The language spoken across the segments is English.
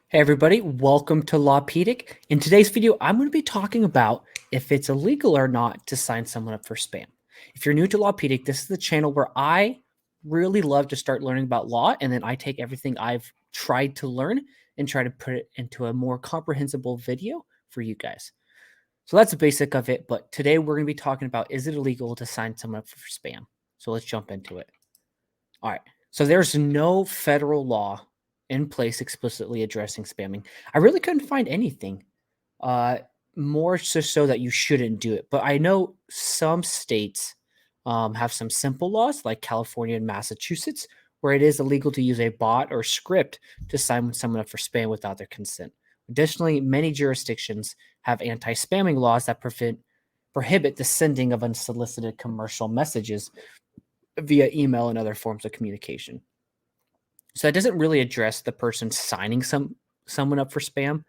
Hey everybody, welcome to Lawpedic. In today's video, I'm going to be talking about if it's illegal or not to sign someone up for spam. If you're new to Lawpedic, this is the channel where I really love to start learning about law, and then I take everything I've tried to learn and try to put it into a more comprehensible video for you guys. So that's the basic of it, but today we're going to be talking about, is it illegal to sign someone up for spam? So let's jump into it. All right. So there's no federal law in place explicitly addressing spamming. I really couldn't find anything uh, more so that you shouldn't do it. But I know some states have some simple laws, like California and Massachusetts, where it is illegal to use a bot or script to sign someone up for spam without their consent. Additionally, many jurisdictions have anti-spamming laws that prohibit the sending of unsolicited commercial messages via email and other forms of communication. So that doesn't really address the person signing someone up for spam,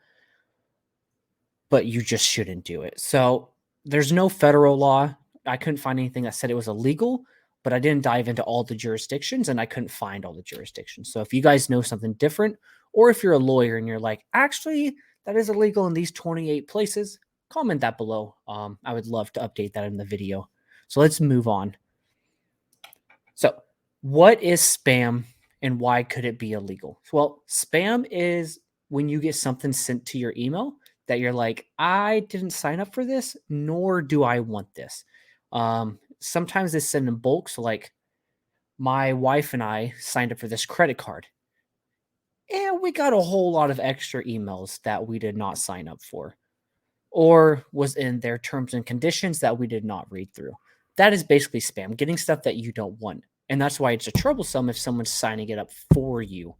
but you just shouldn't do it. So there's no federal law. I couldn't find anything that said it was illegal, but I didn't dive into all the jurisdictions and I couldn't find all the jurisdictions. So if you guys know something different, or if you're a lawyer and you're like, actually, that is illegal in these 28 places, comment that below. I would love to update that in the video. So let's move on. So, what is spam and why could it be illegal? Well, spam is when you get something sent to your email that you're like, I didn't sign up for this, nor do I want this. Sometimes they send in bulk. So, like, my wife and I signed up for this credit card, and we got a whole lot of extra emails that we did not sign up for, or was in their terms and conditions that we did not read through. That is basically spam, getting stuff that you don't want. And that's why it's a troublesome if someone's signing it up for you.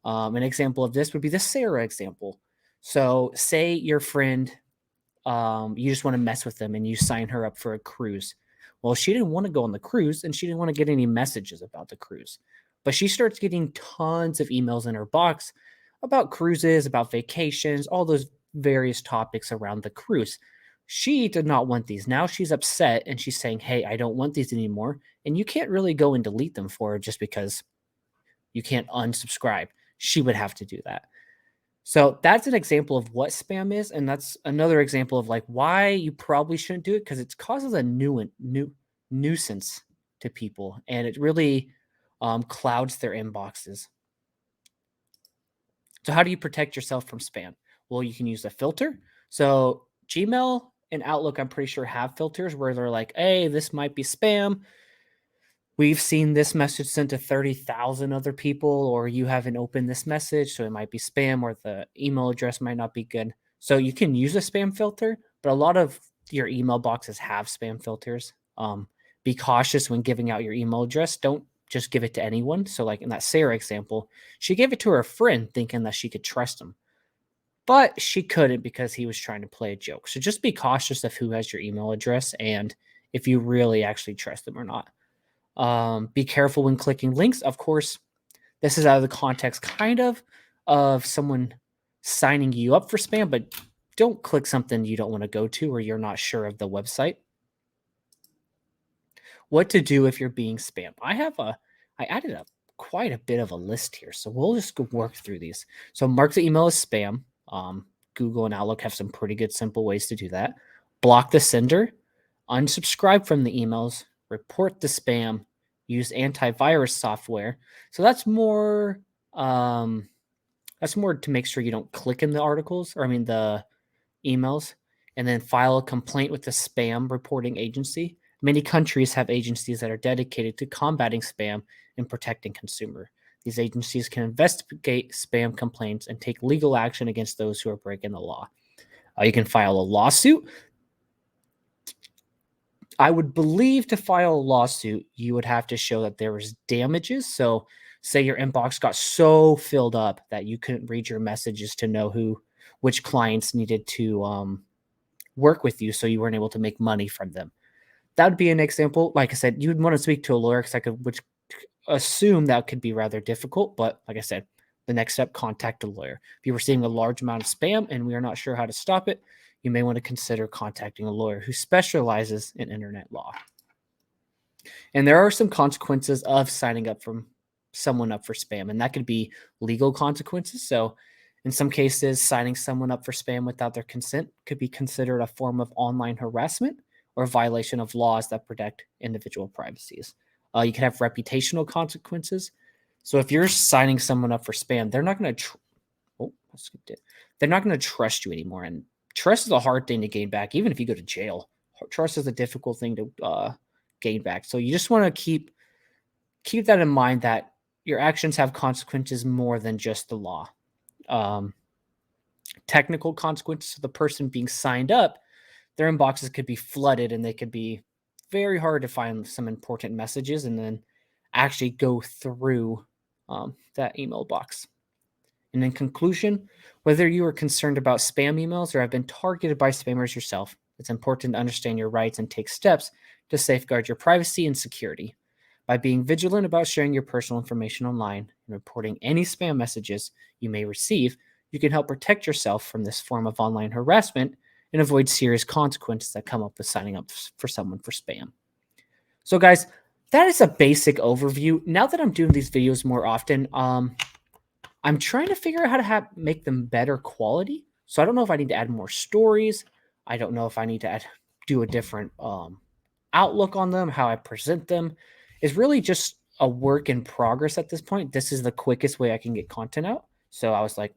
An example of this would be the Sarah example. So, say your friend, you just want to mess with them and you sign her up for a cruise. Well, she didn't want to go on the cruise and she didn't want to get any messages about the cruise. But she starts getting tons of emails in her box about cruises, about vacations, all those various topics around the cruise. She did not want these. Now she's upset and she's saying, hey, I don't want these anymore. And you can't really go and delete them for her just because you can't unsubscribe. She would have to do that. So that's an example of what spam is, and that's another example of like why you probably shouldn't do it, because it causes a new nuisance to people, and it really clouds their inboxes. So how do you protect yourself from spam? Well, you can use a filter. So Gmail and Outlook, I'm pretty sure, have filters where they're like, hey, this might be spam. We've seen this message sent to 30,000 other people, or you haven't opened this message, so it might be spam, or the email address might not be good. So you can use a spam filter, but a lot of your email boxes have spam filters. Be cautious when giving out your email address. Don't just give it to anyone. So, like in that Sarah example, she gave it to her friend thinking that she could trust him, but she couldn't because he was trying to play a joke. So just be cautious of who has your email address and if you really actually trust them or not. Be careful when clicking links. Of course, this is out of the context kind of someone signing you up for spam, but don't click something you don't want to go to or you're not sure of the website. What to do if you're being spammed. I added up quite a bit of a list here, so we'll just go work through these. So mark the email as spam. Google and Outlook have some pretty good simple ways to do that. Block the sender, unsubscribe from the emails, report the spam, use antivirus software. So that's more to make sure you don't click in the articles, or I mean the emails, and then file a complaint with the spam reporting agency. Many countries have agencies that are dedicated to combating spam and protecting consumer. These agencies can investigate spam complaints and take legal action against those who are breaking the law. You can file a lawsuit. I would believe to file a lawsuit, you would have to show that there was damages. So, say your inbox got so filled up that you couldn't read your messages to know which clients needed to work with you, so you weren't able to make money from them. That would be an example. Like I said, you'd want to speak to a lawyer because I could assume that could be rather difficult. But like I said, the next step, contact a lawyer. If you were seeing a large amount of spam and we are not sure how to stop it, you may want to consider contacting a lawyer who specializes in internet law. And there are some consequences of signing up from someone up for spam, and that could be legal consequences. So In some cases, signing someone up for spam without their consent could be considered a form of online harassment or a violation of laws that protect individual privacies. You can have reputational consequences. So if you're signing someone up for spam, they're not going to. Oh, I skipped it. They're not going to trust you anymore, and trust is a hard thing to gain back, even if you go to jail. Trust is a difficult thing to gain back. So you just want to keep that in mind, that your actions have consequences more than just the law. Technical consequences of the person being signed up, their inboxes could be flooded and they could be very hard to find some important messages and then actually go through that email box. And in conclusion, whether you are concerned about spam emails or have been targeted by spammers yourself, it's important to understand your rights and take steps to safeguard your privacy and security. By being vigilant about sharing your personal information online and reporting any spam messages you may receive, you can help protect yourself from this form of online harassment and avoid serious consequences that come up with signing up for someone for spam. So guys, that is a basic overview. Now that I'm doing these videos more often, I'm trying to figure out how to make them better quality. So I don't know if I need to add more stories. I don't know if I need to do a different outlook on them, how I present them. It's really just a work in progress at this point. This is the quickest way I can get content out. So I was like,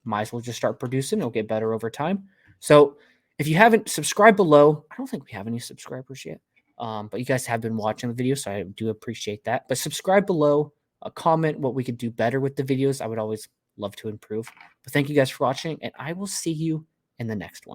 might as well just start producing. It'll get better over time. So if you haven't, subscribed below. I don't think we have any subscribers yet, but you guys have been watching the video, so I do appreciate that. But subscribe below, comment what we could do better with the videos. I would always love to improve. But thank you guys for watching, and I will see you in the next one.